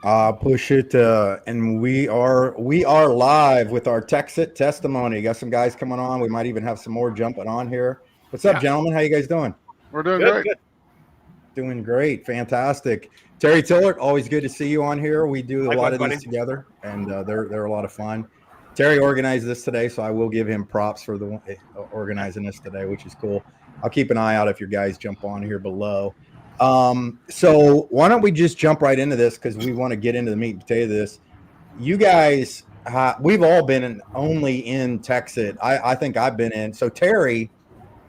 Push it, and we are live with our Texit testimony. Got some guys coming on. We might even have some more jumping on here. What's up, Yeah, gentlemen? How you guys doing? we're doing Good, great. good. Doing great, fantastic. Terry Tillert, always good to see you on here. We do a lot Likewise, of buddy. these together, and they're a lot of fun. Terry organized this today, so I will give him props for the organizing this today, which is cool. I'll keep an eye out if your guys jump on here below. So why don't we just jump right into this because we want to get into the meat and potato of this. You guys, we've all been only in Texas. I think I've been in. So Terry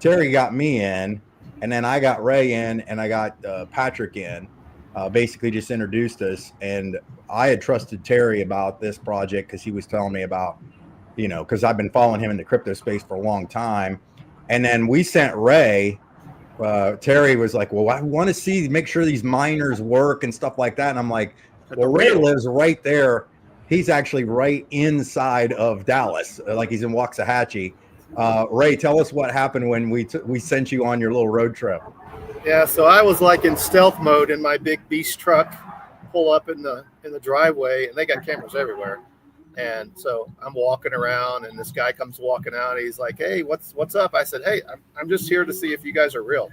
got me in, and then I got Ray in, and I got Patrick in. Basically, just introduced us, and I had trusted Terry about this project because he was telling me about, because I've been following him in the crypto space for a long time, and then we sent Ray. Terry was like, "Well, I want to make sure these miners work and stuff like that," and I'm like, "Well, Ray lives right there. He's actually right inside of Dallas, like he's in Waxahachie." Ray, tell us what happened when we sent you on your little road trip. Yeah, so I was like in stealth mode in my big beast truck, pull up in the driveway, and they got cameras everywhere. And so I'm walking around, and this guy comes walking out. He's like, "Hey, what's up?" I said, "Hey, I'm just here to see if you guys are real."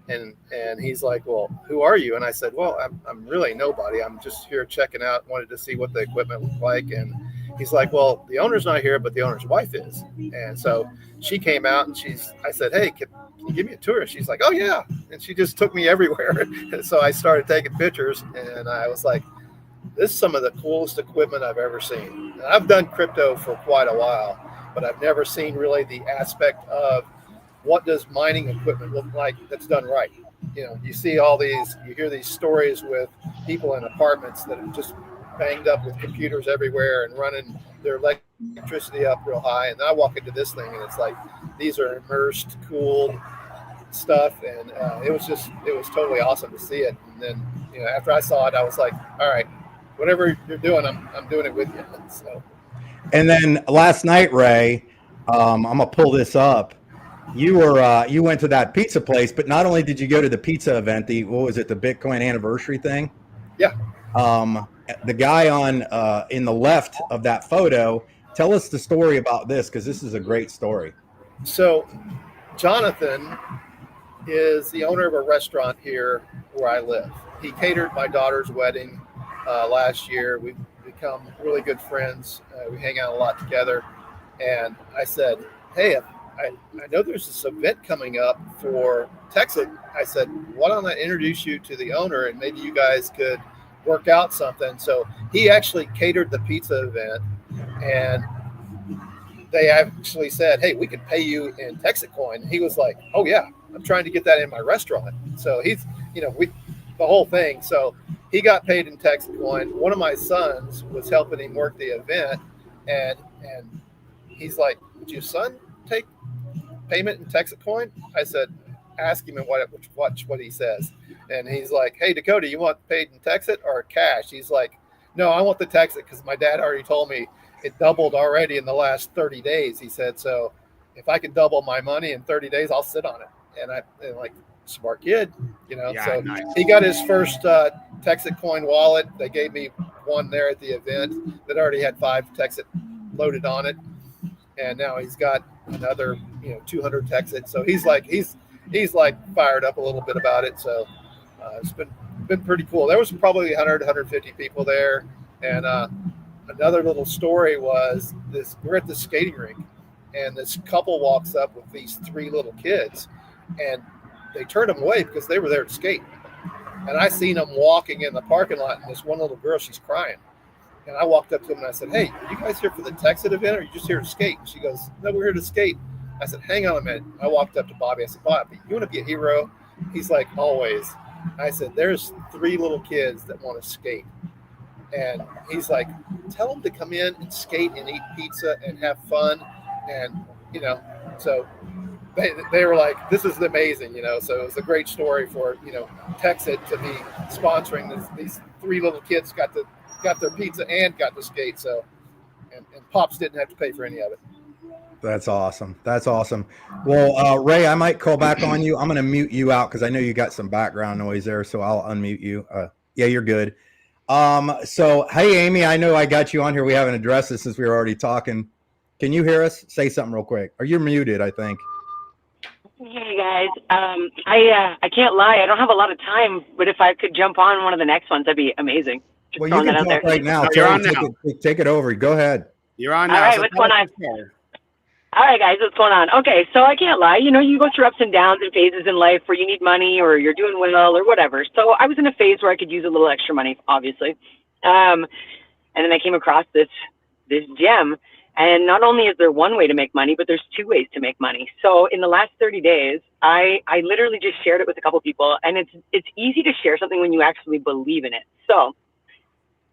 And he's like, "Well, who are you?" And I said, "Well, I'm really nobody. I'm just here checking out. Wanted to see what the equipment looked like." And he's like, "Well, the owner's not here, but the owner's wife is." And so she came out, and I said, "Hey, can you give me a tour?" And she's like, "Oh yeah." And she just took me everywhere. And so I started taking pictures, and I was like, this is some of the coolest equipment I've ever seen. And I've done crypto for quite a while, but I've never seen really the aspect of what does mining equipment look like that's done right. You see you hear these stories with people in apartments that are just banged up with computers everywhere and running their electricity up real high. And then I walk into this thing, and it's like, these are immersed, cooled stuff. And it was totally awesome to see it. And then, after I saw it, I was like, all right, whatever you're doing, I'm doing it with you. So, and then last night, Ray, I'm gonna pull this up. You went to that pizza place, but not only did you go to the pizza event, the Bitcoin anniversary thing? Yeah. The guy on in the left of that photo, tell us the story about this because this is a great story. So, Jonathan is the owner of a restaurant here where I live. He catered my daughter's wedding last year. We've become really good friends. We hang out a lot together. And I said, "Hey, I know there's this event coming up for Texas." I said, "Why don't I introduce you to the owner, and maybe you guys could work out something." So he actually catered the pizza event, and they actually said, "Hey, we could pay you in Texit coin." He was like, "Oh yeah, I'm trying to get that in my restaurant." So he's, the whole thing. So he got paid in Texit coin. One of my sons was helping him work the event, and he's like, "Would your son take payment in Texit coin?" I said, "Ask him and watch what he says." And he's like, "Hey, Dakota, you want paid in Texit or cash?" He's like, "No, I want the Texit because my dad already told me it doubled already in the last 30 days. He said, so if I can double my money in 30 days, I'll sit on it." And like, smart kid, Yeah, so nice. he got his first Texit coin wallet. They gave me one there at the event that already had 5 Texit loaded on it. And now he's got another, 200 Texit. So he's like fired up a little bit about it. So it's been pretty cool. There was probably 100, 150 people there. And another little story was this: we're at the skating rink, and this couple walks up with these 3 little kids, and they turned them away because they were there to skate. And I seen them walking in the parking lot, and this one little girl, she's crying. And I walked up to him and I said, "Hey, are you guys here for the Texit event, or are you just here to skate?" And she goes, "No, we're here to skate." I said, "Hang on a minute." I walked up to Bobby. I said, "Bobby, you want to be a hero?" He's like, "Always." I said, "There's 3 little kids that want to skate." And he's like, "Tell them to come in and skate and eat pizza and have fun." And, so they were like, "This is amazing," So it was a great story for, Texit to be sponsoring these 3 little kids got their pizza and got to skate. So, and Pops didn't have to pay for any of it. That's awesome. That's awesome. Well, Ray, I might call back on you. I'm going to mute you out because I know you got some background noise there, so I'll unmute you. Yeah, you're good. So, hey, Amy, I know I got you on here. We haven't addressed this since we were already talking. Can you hear us? Say something real quick. Or you're muted, I think. Hey guys, I can't lie. I don't have a lot of time, but if I could jump on one of the next ones, that'd be amazing. Just Well, you throwing can that out talk there. right now. No, you're Terry, on now. take it over. Go ahead. You're on All now. right, So what's tell going us on? your story. All right, guys, what's going on? Okay, so I can't lie. You go through ups and downs and phases in life where you need money or you're doing well or whatever. So I was in a phase where I could use a little extra money, obviously. And then I came across this gem. And not only is there one way to make money, but there's two ways to make money. So in the last 30 days, I literally just shared it with a couple people. And it's easy to share something when you actually believe in it. So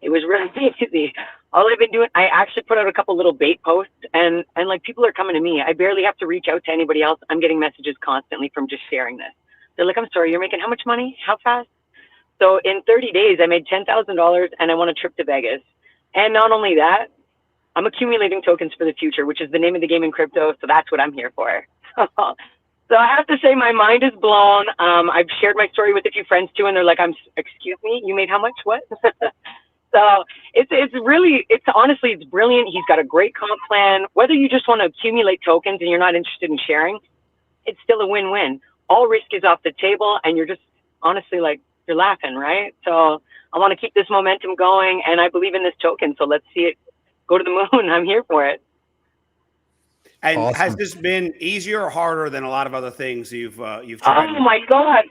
it was really easy. All I've been doing, I actually put out a couple little bait posts and like people are coming to me. I barely have to reach out to anybody else. I'm getting messages constantly from just sharing this. They're like, I'm sorry, you're making how much money? How fast? So in 30 days, I made $10,000 and I won a trip to Vegas. And not only that, I'm accumulating tokens for the future, which is the name of the game in crypto. So that's what I'm here for. So I have to say my mind is blown. I've shared my story with a few friends too, and they're like, excuse me, you made how much? What? So it's honestly, it's brilliant. He's got a great comp plan. Whether you just want to accumulate tokens and you're not interested in sharing, it's still a win-win. All risk is off the table and you're just honestly like, you're laughing, right? So I want to keep this momentum going and I believe in this token. So let's see it go to the moon. I'm here for it. And Awesome. has this been easier or harder than a lot of other things you've tried? Oh my God.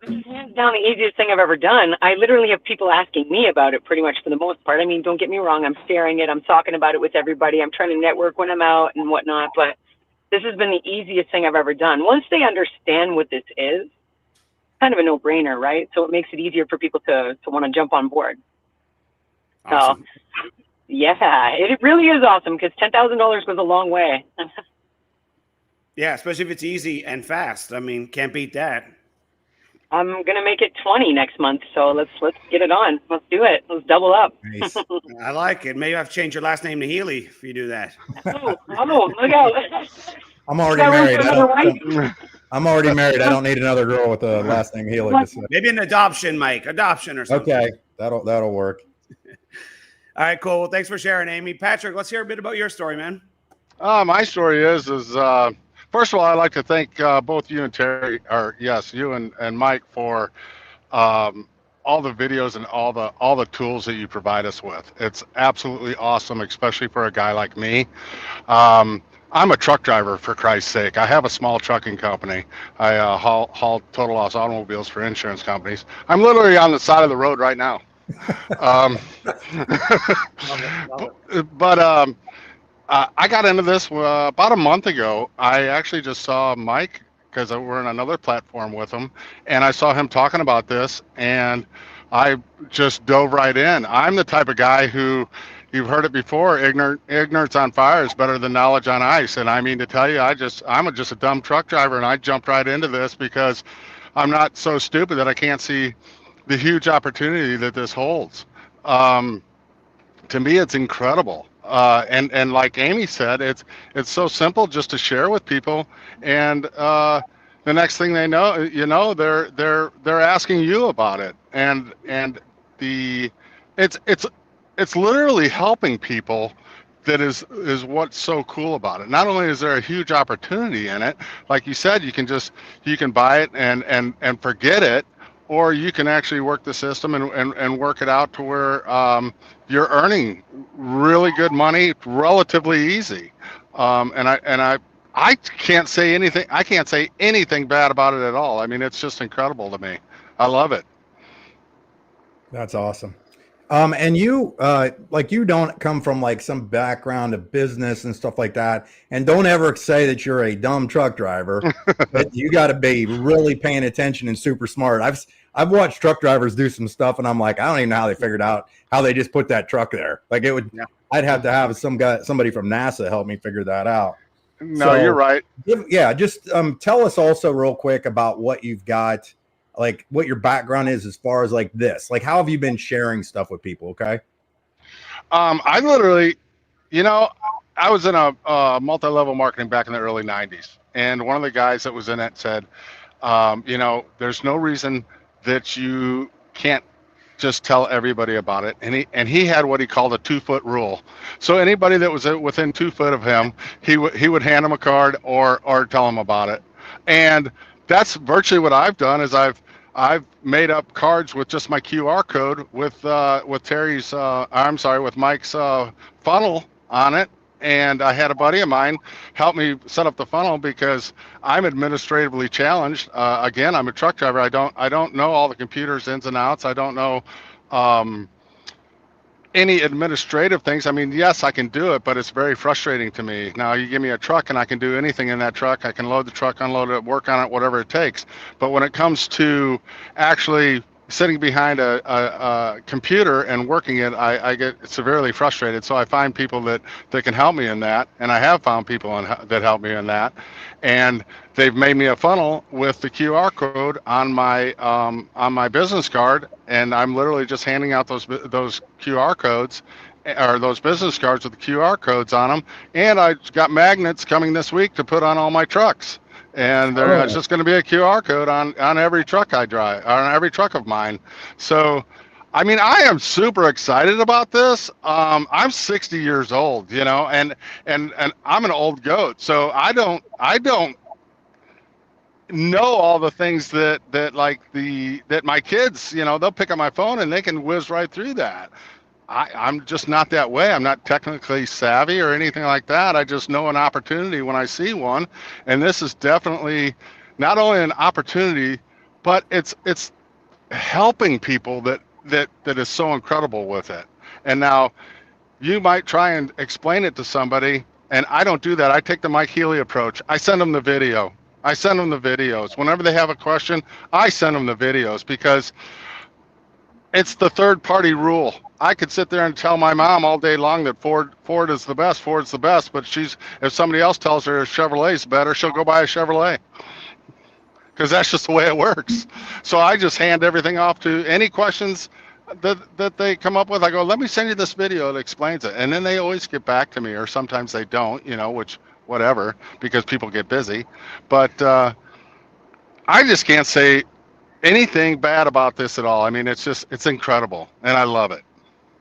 Hands down the easiest thing I've ever done. I literally have people asking me about it pretty much for the most part. I mean, don't get me wrong. I'm sharing it. I'm talking about it with everybody. I'm trying to network when I'm out and whatnot. But this has been the easiest thing I've ever done. Once they understand what this is, kind of a no-brainer, right? So it makes it easier for people to want to jump on board. Awesome. So, yeah, it really is awesome because $10,000 goes a long way. Yeah, especially if it's easy and fast. I mean, can't beat that. I'm gonna make it 20 next month, so let's get it on. Let's do it. Let's double up. Nice. I like it. Maybe I have to change your last name to Healy if you do that. Oh, look out! I'm already married. I'm already married. I don't need another girl with a last name Healy. Maybe an adoption, Mike. Adoption or something. Okay, that'll work. All right, cool. Well, thanks for sharing, Amy. Patrick, let's hear a bit about your story, man. My story is first of all, I'd like to thank both you and Terry, or yes, you and Mike for all the videos and all the tools that you provide us with. It's absolutely awesome, especially for a guy like me. I'm a truck driver, for Christ's sake. I have a small trucking company. I haul total loss automobiles for insurance companies. I'm literally on the side of the road right now. But I got into this about a month ago. I actually just saw Mike because we're in another platform with him, and I saw him talking about this, and I just dove right in. I'm the type of guy who, you've heard it before, ignorance on fire is better than knowledge on ice. And I mean to tell you, I'm just a dumb truck driver, and I jumped right into this because I'm not so stupid that I can't see the huge opportunity that this holds. To me, it's incredible. And like Amy said, it's so simple just to share with people, and the next thing they know, they're asking you about it, and it's literally helping people. That is what's so cool about it. Not only is there a huge opportunity in it, like you said, you can buy it and forget it, or you can actually work the system and work it out to where you're earning really good money relatively easy. And I can't say anything. I can't say anything bad about it at all. I mean, it's just incredible to me. I love it. That's awesome. And you, you don't come from like some background of business and stuff like that. And don't ever say that you're a dumb truck driver. But you got to be really paying attention and super smart. I've watched truck drivers do some stuff, and I'm like, I don't even know how they figured out how they just put that truck there. Like it would, I'd have to have somebody from NASA help me figure that out. No, you're right. Yeah, just tell us also real quick about what you've got. Like what your background is as far as like this, like how have you been sharing stuff with people? Okay. I literally, I was in a multi-level marketing back in the early 90s. And one of the guys that was in it said, there's no reason that you can't just tell everybody about it. And he had what he called a 2-foot rule. So anybody that was within 2 foot of him, he would hand them a card or tell them about it. And that's virtually what I've done. Is I've made up cards with just my QR code with Terry's with Mike's funnel on it. And I had a buddy of mine help me set up the funnel because I'm administratively challenged. Again, I'm a truck driver. I don't know all the computers ins and outs. I don't know any administrative things. I mean, yes, I can do it, but it's very frustrating to me. Now, you give me a truck and I can do anything in that truck. I can load the truck, unload it, work on it, whatever it takes. But when it comes to actually sitting behind a computer and working it, I get severely frustrated. So I find people that can help me in that, and I have found people that help me in that, and they've made me a funnel with the QR code on my business card, and I'm literally just handing out those QR codes or those business cards with the QR codes on them, and I got magnets coming this week to put on all my trucks. And there's just going to be a QR code on every truck I drive, on every truck of mine. So, I mean, I am super excited about this. I'm 60 years old, you know, and I'm an old goat. So I don't know all the things that my kids, you know, they'll pick up my phone and they can whiz right through that. I'm just not that way. I'm not technically savvy or anything like that. I just know an opportunity when I see one. And this is definitely not only an opportunity, but it's helping people that is so incredible with it. And now you might try and explain it to somebody, and I don't do that. I take the Mike Healy approach. I send them the video. I send them the videos. Whenever they have a question, I send them the videos because it's the third party rule. I could sit there and tell my mom all day long that Ford is the best, Ford's the best, but if somebody else tells her Chevrolet's better, she'll go buy a Chevrolet. Because that's just the way it works. So I just hand everything off to any questions that they come up with. I go, let me send you this video that explains it. And then they always get back to me, or sometimes they don't, you know, which whatever, because people get busy. But I just can't say anything bad about this at all. I mean, it's incredible, and I love it.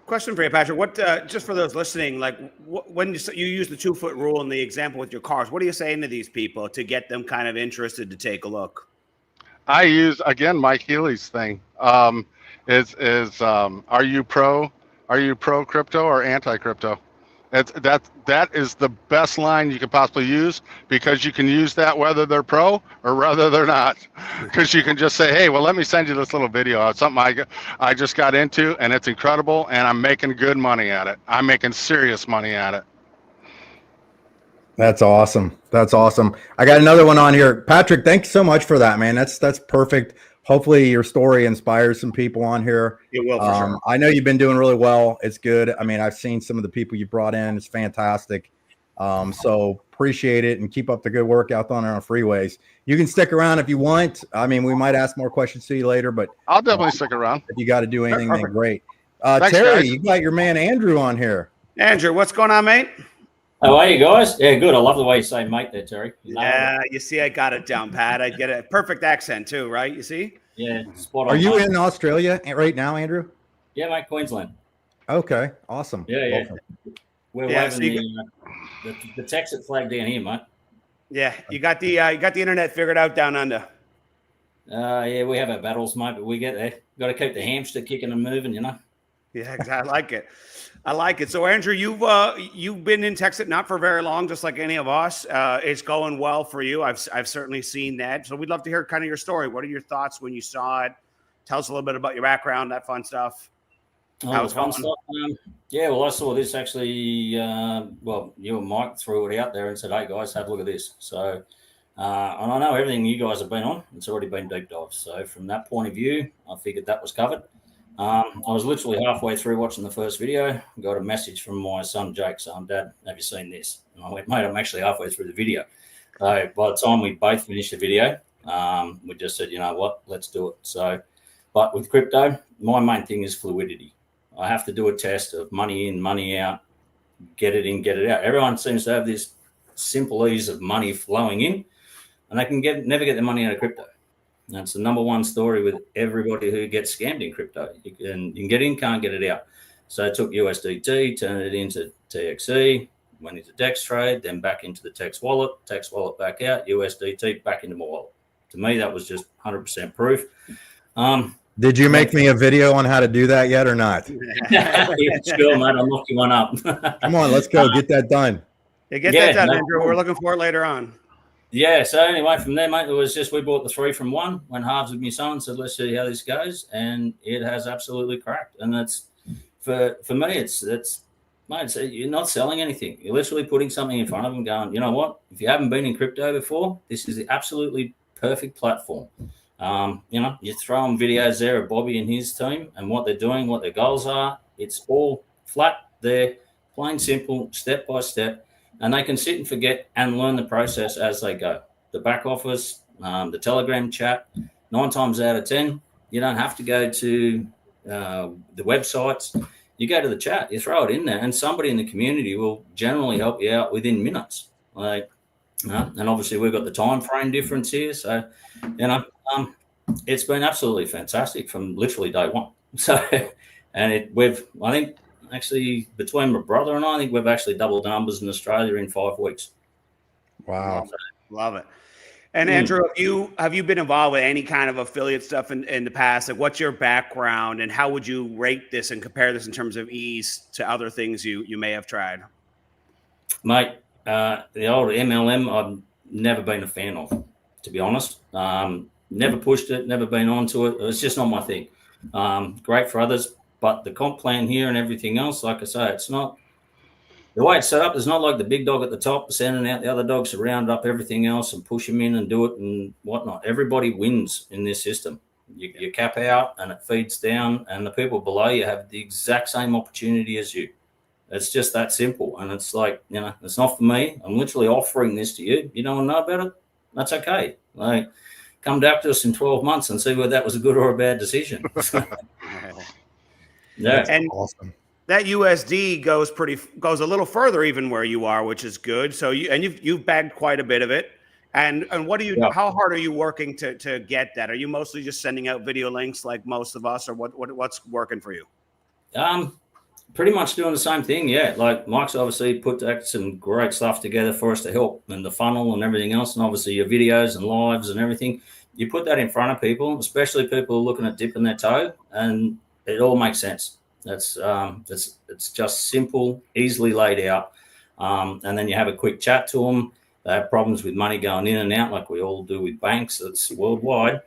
Question for you, Patrick. What just for those listening, like when you use the 2 foot rule in the example with your cars, what are you saying to these people to get them kind of interested to take a look? I use again Mike Healy's thing. Are you pro crypto or anti crypto? That is the best line you can possibly use, because you can use that whether they're pro or whether they're not, because you can just say, hey, well, let me send you this little video. It's something I just got into, and it's incredible, and I'm making good money at it. I'm making serious money at it. That's awesome. That's awesome. I got another one on here. Patrick, thanks so much for that, man. That's perfect. Hopefully your story inspires some people on here. It will, for sure. I know you've been doing really well. It's good. I mean, I've seen some of the people you brought in. It's fantastic. So appreciate it, and keep up the good work out on our freeways. You can stick around if you want. I mean, we might ask more questions to you later, but I'll definitely stick around. If you got to do anything, then great. Thanks, Terry, guys. you got your man Andrew on here. Andrew, what's going on, mate? How are you guys? Yeah, good. I love the way you say mate there, Terry. Yeah, you see, I got it down, Pat. I get a perfect accent too, right? You see? Yeah, spot on. Are you in Australia right now, Andrew? Yeah, mate, Queensland. Okay, awesome. Yeah. We're waving the Texit flag down here, mate. Yeah, you got the internet figured out down under. Yeah, we have our battles, mate, but we get there. Got to keep the hamster kicking and moving, you know. Yeah, I like it. I like it. So, Andrew, you've been in Texas not for very long, just like any of us. It's going well for you. I've certainly seen that. So we'd love to hear kind of your story. What are your thoughts when you saw it? Tell us a little bit about your background, that fun stuff. How fun stuff. Yeah, well, I saw this actually. You and Mike threw it out there and said, "Hey guys, have a look at this." So, and I know everything you guys have been on. It's already been deep dive. So, from that point of view, I figured that was covered. I was literally halfway through watching the first video, got a message from my son Jake saying, "Dad, have you seen this?" And I went, "Mate, I'm actually halfway through the video." So by the time we both finished the video, we just said, "You know what, let's do it." So, but with crypto, my main thing is fluidity. I have to do a test of money in, money out, get it in, get it out. Everyone seems to have this simple ease of money flowing in, and they can never get their money out of crypto. That's the number one story with everybody who gets scammed in crypto. You can get in, can't get it out. So I took USDT, turned it into TXE, went into Dex trade, then back into the Tex wallet back out, USDT back into my wallet. To me, that was just 100% proof. Did you make me a video on how to do that yet or not? Yeah, sure, mate. I'll knock you one up. Come on, let's go. Get that done. Yeah, get that done, Andrew. We're looking for it later on. Yeah, so anyway, from there, mate, it was just we bought the 3 from 1, went halves with my son, said, let's see how this goes. And it has absolutely cracked. And that's, for me, it's mate, you're not selling anything. You're literally putting something in front of them going, you know what? If you haven't been in crypto before, this is the absolutely perfect platform. You know, you throw on videos there of Bobby and his team and what they're doing, what their goals are. It's all flat there, plain simple, step by step. And they can sit and forget and learn the process as they go. The back office, the Telegram chat, 9 times out of 10, you don't have to go to the websites. You go to the chat, you throw it in there, and somebody in the community will generally help you out within minutes. Like, and obviously we've got the time frame difference here. So, you know, it's been absolutely fantastic from literally day one. So, and I think, actually, between my brother and I think we've actually doubled numbers in Australia in 5 weeks. Wow. Love it. And Andrew, have you been involved with any kind of affiliate stuff in the past? Like, what's your background and how would you rate this and compare this in terms of ease to other things you may have tried? Mate, the old MLM, I've never been a fan of, to be honest. Never pushed it, never been onto it. It's just not my thing. Great for others. But the comp plan here and everything else, like I say, it's not the way it's set up. It's not like the big dog at the top sending out the other dogs to round up everything else and push them in and do it and whatnot. Everybody wins in this system. You cap out and it feeds down, and the people below you have the exact same opportunity as you. It's just that simple. And it's like, you know, it's not for me. I'm literally offering this to you. You don't want to know about it? That's okay. Like, come back to us in 12 months and see whether that was a good or a bad decision. Yeah, that's and awesome. That USD goes a little further even where you are, which is good. So you've bagged quite a bit of it. And what do you? Yeah. How hard are you working to get that? Are you mostly just sending out video links like most of us, or what's working for you? Pretty much doing the same thing. Yeah, like Mike's obviously put some great stuff together for us to help, and the funnel and everything else, and obviously your videos and lives and everything. You put that in front of people, especially people looking at dipping their toe, and it all makes sense. It's just simple, easily laid out, and then you have a quick chat to them. They have problems with money going in and out, like we all do with banks. It's worldwide.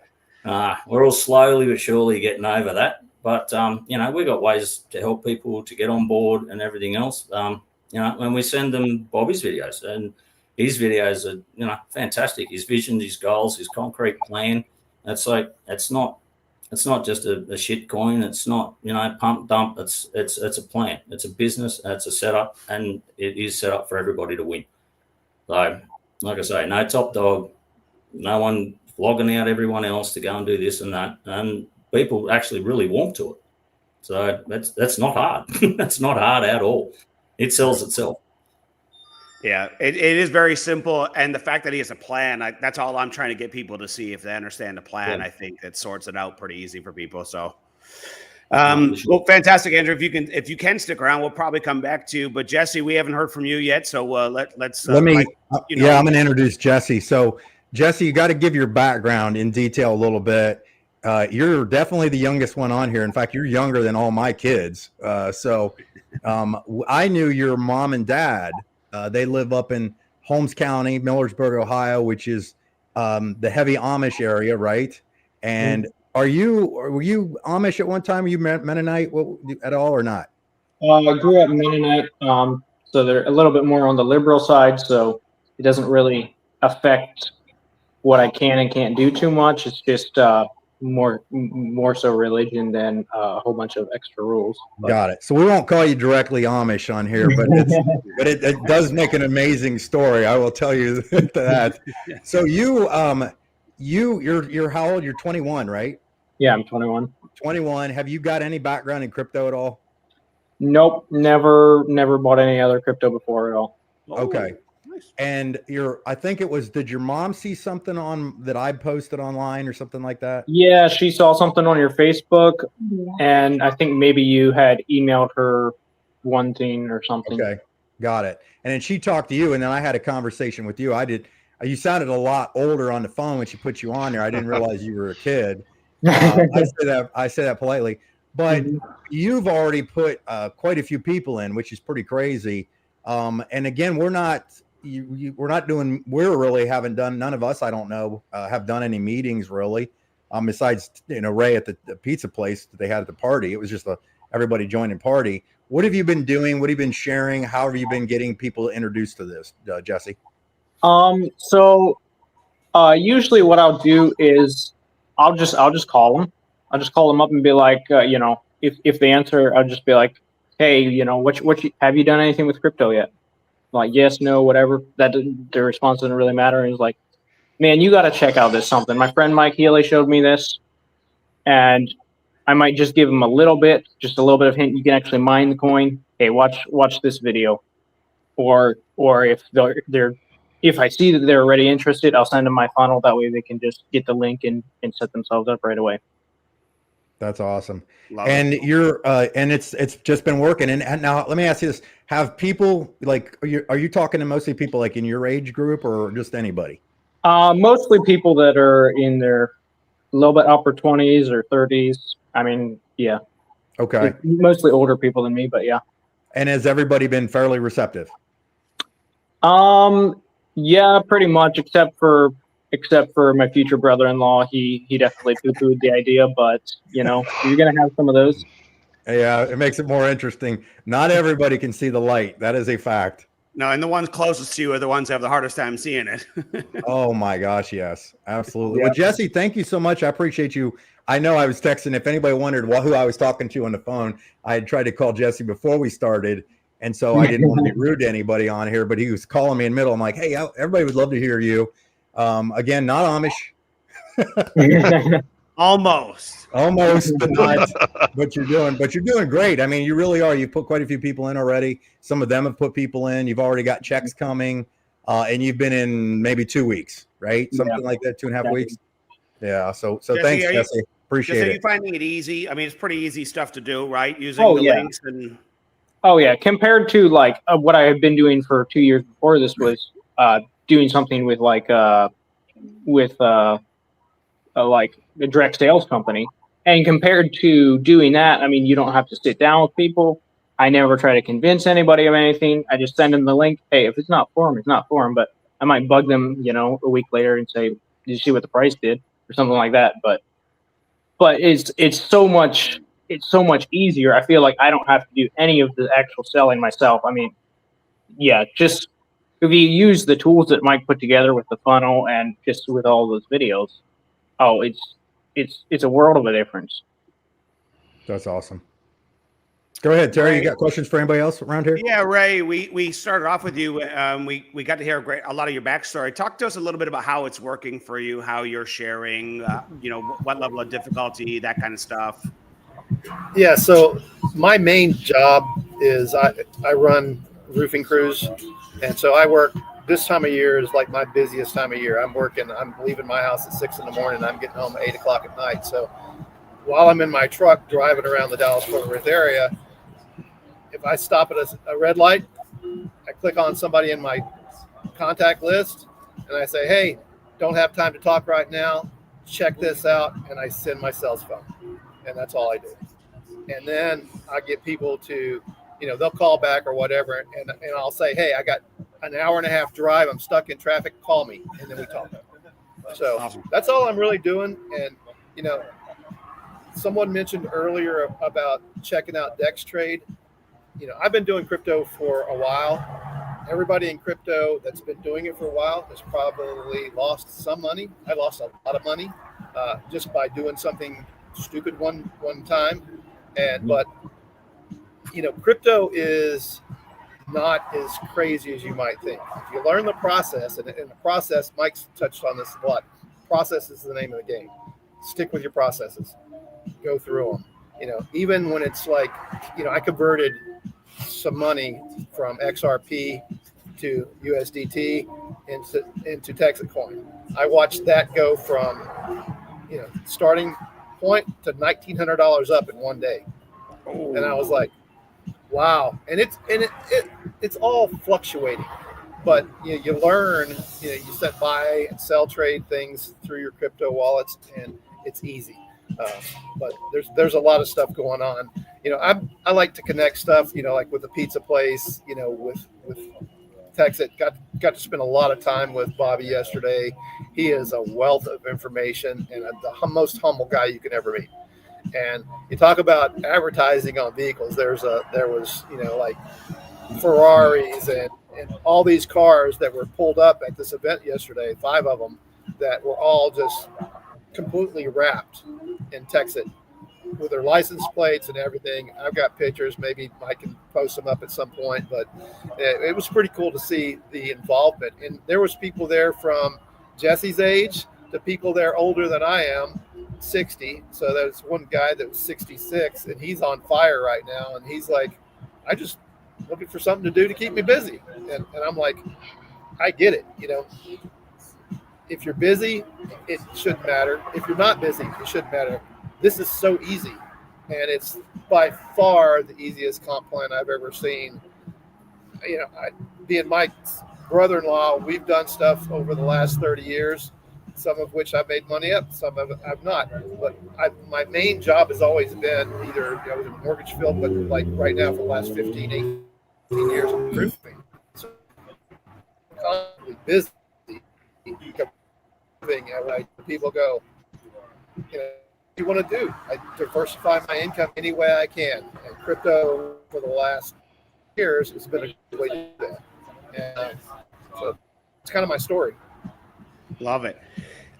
We're all slowly but surely getting over that. But you know, we've got ways to help people to get on board and everything else. You know, when we send them Bobby's videos, and his videos are, you know, fantastic. His vision, his goals, his concrete plan. It's like it's not just a shit coin. It's not, you know, pump dump. It's a plan. It's a business. It's a setup, and it is set up for everybody to win. So, like I say, no top dog, no one flogging out everyone else to go and do this and that, and people actually really want to it. So that's not hard. That's not hard at all. It sells itself. Yeah, it is very simple, and the fact that he has a plan, that's all I'm trying to get people to see. If they understand the plan, I think that sorts it out pretty easy for people. So, well, fantastic, Andrew. If you can stick around, we'll probably come back to you. But Jesse, we haven't heard from you yet, so let's. Let me. I'm going to introduce Jesse. So, Jesse, you got to give your background in detail a little bit. You're definitely the youngest one on here. In fact, you're younger than all my kids. So, I knew your mom and dad. They live up in Holmes County, Millersburg, Ohio, which is the heavy Amish area, right? And were you Amish at one time? Were you Mennonite at all or not? I grew up Mennonite, so they're a little bit more on the liberal side, so it doesn't really affect what I can and can't do too much. It's just more so religion than a whole bunch of extra rules. Got it. So we won't call you directly Amish on here, but it does make an amazing story. I will tell you that. So you're how old? You're 21, right? Yeah, I'm 21. 21. Have you got any background in crypto at all? Nope, never bought any other crypto before at all. Okay. Nice. And I think it was, did your mom see something on that I posted online or something like that? Yeah, she saw something on your Facebook, and I think maybe you had emailed her one thing or something. Okay, got it. And then she talked to you, and then I had a conversation with you. You sounded a lot older on the phone when she put you on there. I didn't realize you were a kid. I say that politely, but you've already put quite a few people in, which is pretty crazy. And again, we really haven't done, none of us, I don't know, have done any meetings really, besides, Ray at the pizza place that they had at the party. It was just everybody joining party. What have you been doing? What have you been sharing? How have you been getting people introduced to this, Jesse? So usually what I'll do is I'll just call them. I'll just call them up and be like, if they answer, I'll just be like, hey, have you done anything with crypto yet? Like, yes, no, whatever. That their response doesn't really matter. And he's like, man, you got to check out this something. My friend Mike Healy showed me this, and I might just give him a little bit of hint. You can actually mine the coin. Hey, watch this video, or if I see that they're already interested, I'll send them my funnel. That way they can just get the link and set themselves up right away. That's awesome. Love and it. You're and it's just been working. And now let me ask you this: have people are you talking to mostly people like in your age group or just anybody? Mostly people that are in their a little bit upper 20s or 30s. I mean, yeah. Okay. Mostly older people than me, but yeah. And has everybody been fairly receptive? Yeah, pretty much, except for my future brother-in-law. He definitely poo-pooed the idea, but you're gonna have some of those. Yeah, it makes it more interesting. Not everybody can see the light. That is a fact. No, and the ones closest to you are the ones that have the hardest time seeing it. Oh my gosh, yes, absolutely. Yeah. Well, Jesse, thank you so much. I appreciate you. I know I was texting. If anybody wondered who I was talking to on the phone, I had tried to call Jesse before we started, and so I didn't want to be rude to anybody on here. But he was calling me in the middle. I'm like, hey, everybody would love to hear you. Again, not Amish. Almost, but not. But you're doing great. I mean, you really are. You put quite a few people in already. Some of them have put people in. You've already got checks coming, and you've been in maybe 2 weeks, right? Something like that, 2.5 weeks. Yeah. So Jesse, thanks, Jesse. Appreciate it. Are you finding it easy? I mean, it's pretty easy stuff to do, right? Using the links and. Oh yeah, compared to what I had been doing for 2 years before this was doing something with a direct sales company. And compared to doing that, I mean, you don't have to sit down with people. I never try to convince anybody of anything. I just send them the link. Hey, if it's not for them, it's not for them. But I might bug them, a week later and say, "Did you see what the price did?" or something like that. But it's so much easier. I feel like I don't have to do any of the actual selling myself. I mean, yeah, just if you use the tools that Mike put together with the funnel and just with all those videos, it's a world of a difference. That's awesome. Go ahead, Terry. You got questions for anybody else around here? Yeah, Ray, we started off with you. We got to hear a lot of your backstory. Talk to us a little bit about how it's working for you, how you're sharing, what level of difficulty, that kind of stuff. Yeah, so my main job is I run roofing crews, and so I work. This time of year is like my busiest time of year. I'm leaving my house at 6 a.m. I'm getting home at 8 o'clock at night. So while I'm in my truck driving around the Dallas-Fort Worth area, if I stop at a red light, I click on somebody in my contact list and I say, hey, don't have time to talk right now. Check this out. And I send my cell phone. And that's all I do. And then I get people to, they'll call back or whatever. And I'll say, hey, I got an hour and a half drive. I'm stuck in traffic. Call me. And then we talk. So awesome. That's all I'm really doing. And, someone mentioned earlier about checking out DexTrade. I've been doing crypto for a while. Everybody in crypto that's been doing it for a while has probably lost some money. I lost a lot of money just by doing something stupid one time. But crypto is not as crazy as you might think. If you learn the process, and the process, Mike's touched on this a lot. Process is the name of the game. Stick with your processes. Go through them. Even when it's like, I converted some money from XRP into USDT, into Texit coin. I watched that go from, starting point to $1,900 up in one day, and I was like, wow. And it's all fluctuating, but you learn. You set buy and sell trade things through your crypto wallets, and it's easy. But there's a lot of stuff going on. I like to connect stuff. Like with the pizza place. With Texit, got to spend a lot of time with Bobby yesterday. He is a wealth of information and the most humble guy you can ever meet. And you talk about advertising on vehicles. There was like Ferraris and all these cars that were pulled up at this event yesterday, 5 of them, that were all just completely wrapped in Texit with their license plates and everything. I've got pictures. Maybe I can post them up at some point, but it was pretty cool to see the involvement. And there was people there from Jesse's age to people there older than I am, 60. So there's one guy that was 66, and he's on fire right now. And he's like, I just looking for something to do to keep me busy. And I'm like, I get it. If you're busy, it shouldn't matter. If you're not busy, it shouldn't matter. This is so easy, and it's by far the easiest comp plan I've ever seen. Being Mike's brother-in-law, we've done stuff over the last 30 years, some of which I've made money up, some of it I've not. But my main job has always been either I was in the mortgage field, but like right now for the last 15, 18 years, I'm roofing. So I'm constantly busy. People go, what do you want to do? I diversify my income any way I can. And crypto for the last years has been a good way to do that. And so it's kind of my story. Love it.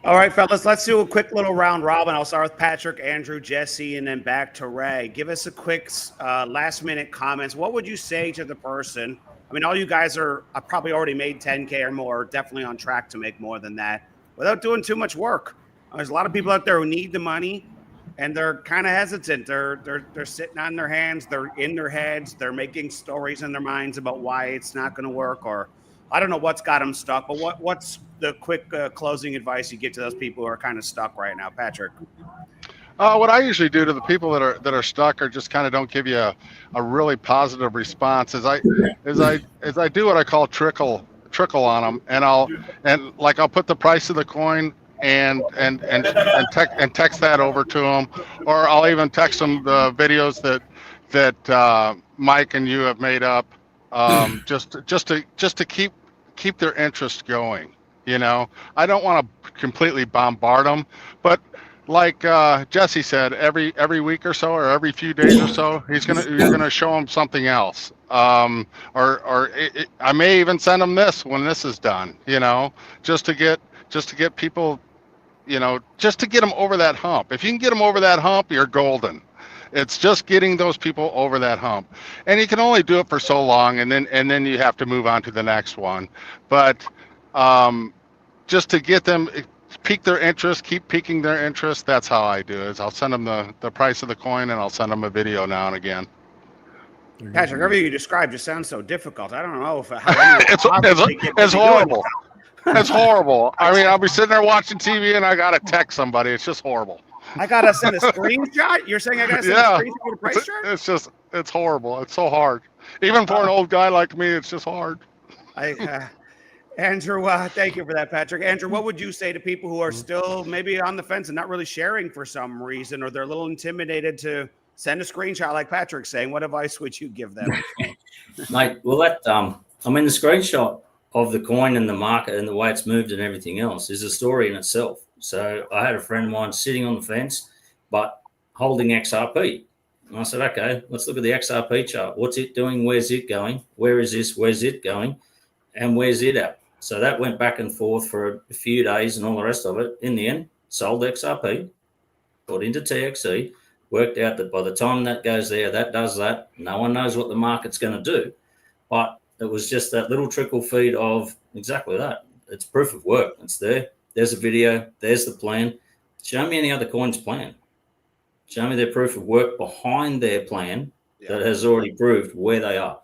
All right, fellas, let's do a quick little round robin. I'll start with Patrick, Andrew, Jesse, and then back to Ray. Give us a quick last-minute comments. What would you say to the person? I mean, all you guys are probably already made 10K or more, definitely on track to make more than that without doing too much work. There's a lot of people out there who need the money, and they're kind of hesitant. They're sitting on their hands. They're in their heads. They're making stories in their minds about why it's not going to work, or I don't know what's got them stuck. But what's the quick closing advice you give to those people who are kind of stuck right now, Patrick? What I usually do to the people that are stuck or just kind of don't give you a really positive response is I do what I call trickle on them, and I'll put the price of the coin and text that over to them, or I'll even text them the videos that Mike and you have made up, just to keep their interest going. I don't want to completely bombard them, but like Jesse said, every week or so, or every few days or so, you're gonna show them something else. I may even send them this when this is done. Just to get people, just to get them over that hump. If you can get them over that hump, you're golden. It's just getting those people over that hump, and you can only do it for so long, and then you have to move on to the next one. But just to get them. Pique their interest, keep piquing their interest. That's how I do it. Is I'll send them the price of the coin, and I'll send them a video now and again. Patrick, everything you described just sounds so difficult. I don't know it's horrible. It's horrible. I mean, I'll be sitting there watching TV, and I gotta text somebody. It's just horrible. I gotta send a screenshot. You're saying I gotta send a screenshot of the price chart? It's horrible. It's so hard. Even for an old guy like me, it's just hard. Andrew, thank you for that, Patrick. Andrew, what would you say to people who are still maybe on the fence and not really sharing for some reason, or they're a little intimidated to send a screenshot like Patrick's saying? What advice would you give them? Mate, well, the screenshot of the coin and the market and the way it's moved and everything else is a story in itself. So I had a friend of mine sitting on the fence, but holding XRP. And I said, okay, let's look at the XRP chart. What's it doing? Where's it going? Where is this? Where's it going? And where's it at? So that went back and forth for a few days and all the rest of it. In the end, sold XRP, got into TXE, worked out that by the time that goes there, that does that. No one knows what the market's going to do. But it was just that little trickle feed of exactly that. It's proof of work. It's there. There's a video. There's the plan. Show me any other coins plan. Show me their proof of work behind their plan that has already proved where they are.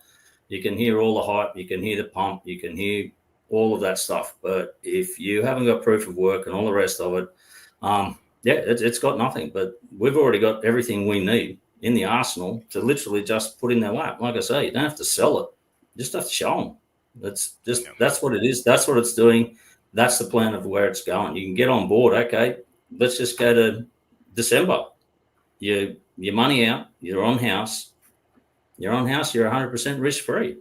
You can hear all the hype, you can hear the pump, you can hear all of that stuff. But if you haven't got proof of work and all the rest of it, it's got nothing. But we've already got everything we need in the arsenal to literally just put in their lap. Like I say, you don't have to sell it. You just have to show them. That's what it is. That's what it's doing. That's the plan of where it's going. You can get on board. Okay, let's just go to December. Your money out, you're on house. You're 100% risk free.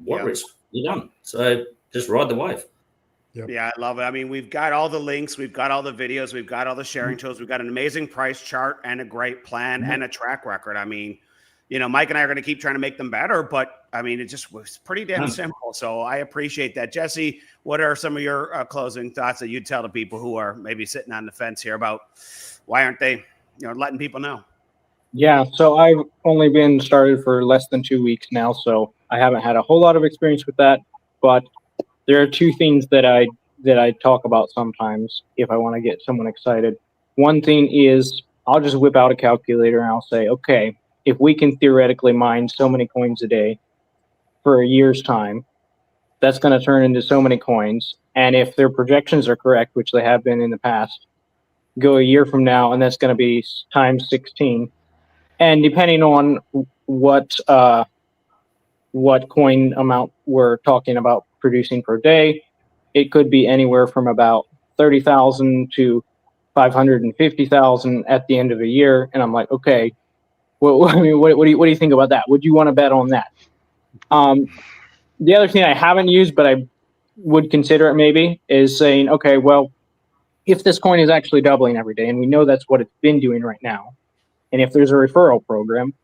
What risk? You're done. So just ride the wave. Yep. Yeah, I love it. I mean, we've got all the links, we've got all the videos, we've got all the sharing tools, we've got an amazing price chart and a great plan and a track record. I mean, Mike and I are going to keep trying to make them better, but I mean, it just was pretty damn simple. So I appreciate that. Jesse, what are some of your closing thoughts that you'd tell to people who are maybe sitting on the fence here about why aren't they, letting people know? Yeah, so I've only been started for less than 2 weeks now, so I haven't had a whole lot of experience with that. But there are two things that I talk about sometimes if I want to get someone excited. One thing is I'll just whip out a calculator and I'll say, okay, if we can theoretically mine so many coins a day for a year's time, that's going to turn into so many coins. And if their projections are correct, which they have been in the past, go a year from now, and that's going to be times 16. And depending on what coin amount we're talking about producing per day, it could be anywhere from about 30,000 to 550,000 at the end of a year. And I'm like, okay, well, what do you think about that? Would you want to bet on that? The other thing I haven't used, but I would consider it maybe, is saying, okay, well, if this coin is actually doubling every day, and we know that's what it's been doing right now, and if there's a referral program,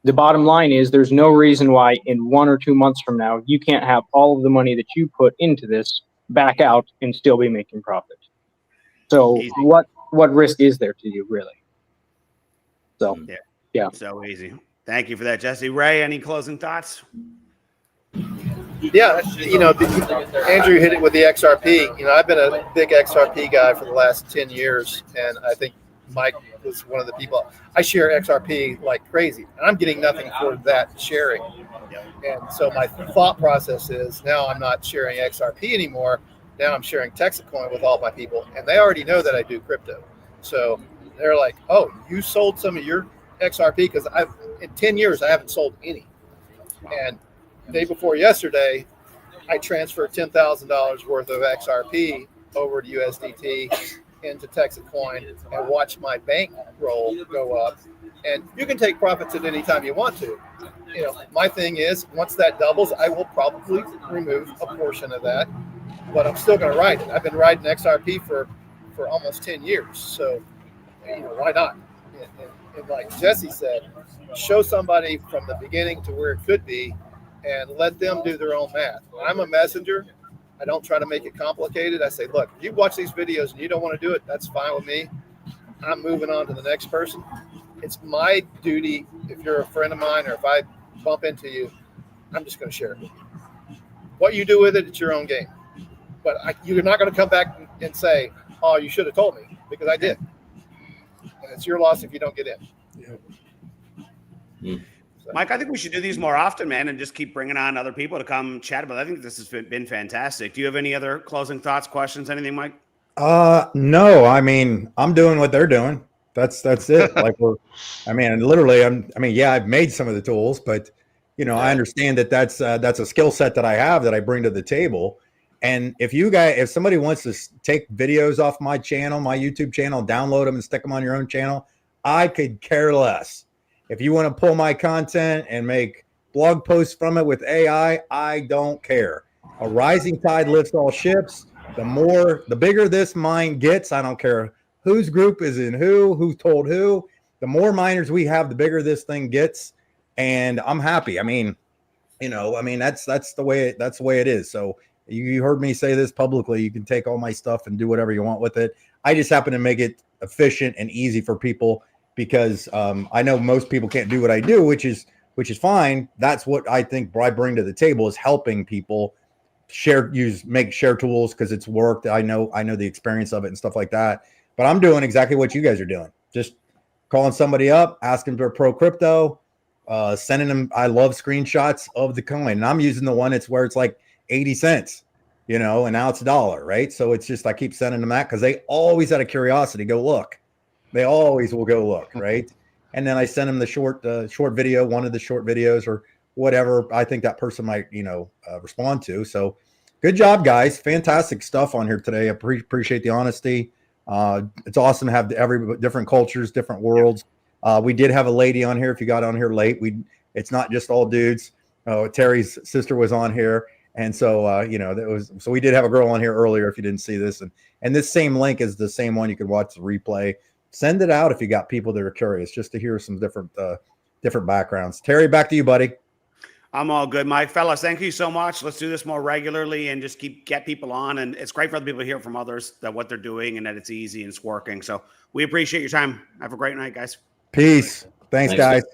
the bottom line is there's no reason why in 1 or 2 months from now, you can't have all of the money that you put into this back out and still be making profit. So easy. What risk is there to you, really? So, yeah. So easy. Thank you for that, Jesse. Ray, any closing thoughts? Yeah, Andrew hit it with the XRP. I've been a big XRP guy for the last 10 years, and I think Mike was one of the people. I share XRP like crazy, and I'm getting nothing for that sharing. And so my thought process is now I'm not sharing XRP anymore. Now I'm sharing Texit coin with all my people, and they already know that I do crypto. So they're like, "Oh, you sold some of your XRP?" Because in 10 years I haven't sold any. And the day before yesterday, I transferred $10,000 worth of XRP over to USDT into Texit coin and watch my bank roll go up. And you can take profits at any time you want to. My thing is, once that doubles, I will probably remove a portion of that, but I'm still going to ride it. I've been riding XRP for almost 10 years. So, why not? And like Jesse said, show somebody from the beginning to where it could be and let them do their own math. I'm a messenger. I don't try to make it complicated. I say, look, if you watch these videos and you don't want to do it, that's fine with me. I'm moving on to the next person. It's my duty, if you're a friend of mine or if I bump into you, I'm just going to share it. What you do with it, it's your own game. But you're not going to come back and say, oh, you should have told me, because I did. And it's your loss if you don't get in. Yeah. Mike, I think we should do these more often, man, and just keep bringing on other people to come chat about it. I think this has been fantastic. Do you have any other closing thoughts, questions, anything, Mike? No. I mean, I'm doing what they're doing. That's it. Literally, I've made some of the tools, but I understand that's a skill set that I have that I bring to the table. And if somebody wants to take videos off my channel, my YouTube channel, download them and stick them on your own channel, I could care less. If you want to pull my content and make blog posts from it with AI, I don't care. A rising tide lifts all ships. The bigger this mine gets, I don't care whose group is in who told who. The more miners we have, the bigger this thing gets. And I'm happy. That's the way it is. So you heard me say this publicly. You can take all my stuff and do whatever you want with it. I just happen to make it efficient and easy for people, because I know most people can't do what I do, which is fine. That's what I think I bring to the table, is helping people make share tools, because it's worked. I know the experience of it and stuff like that. But I'm doing exactly what you guys are doing. Just calling somebody up, asking for pro crypto, sending them. I love screenshots of the coin, and I'm using the one it's where it's like 80 cents, you know, and now it's $1, right? So it's just I keep sending them that because they always out of curiosity go look. They always will go look, right? And then I send them the short video, one of the short videos or whatever I think that person might, you know, respond to. So good job, guys. Fantastic stuff on here today. I appreciate the honesty. It's awesome to have every different cultures, different worlds. We did have a lady on here. If you got on here late, it's not just all dudes. Terry's sister was on here. And so, you know, so we did have a girl on here earlier if you didn't see this. And this same link is the same one. You can watch the replay. Send it out if you got people that are curious, just to hear some different backgrounds. Terry, back to you, buddy. I'm all good, Mike. Fellas, thank you so much. Let's do this more regularly and just get people on. And it's great for other people to hear from others that what they're doing and that it's easy and it's working. So we appreciate your time. Have a great night, guys. Peace. Thanks guys.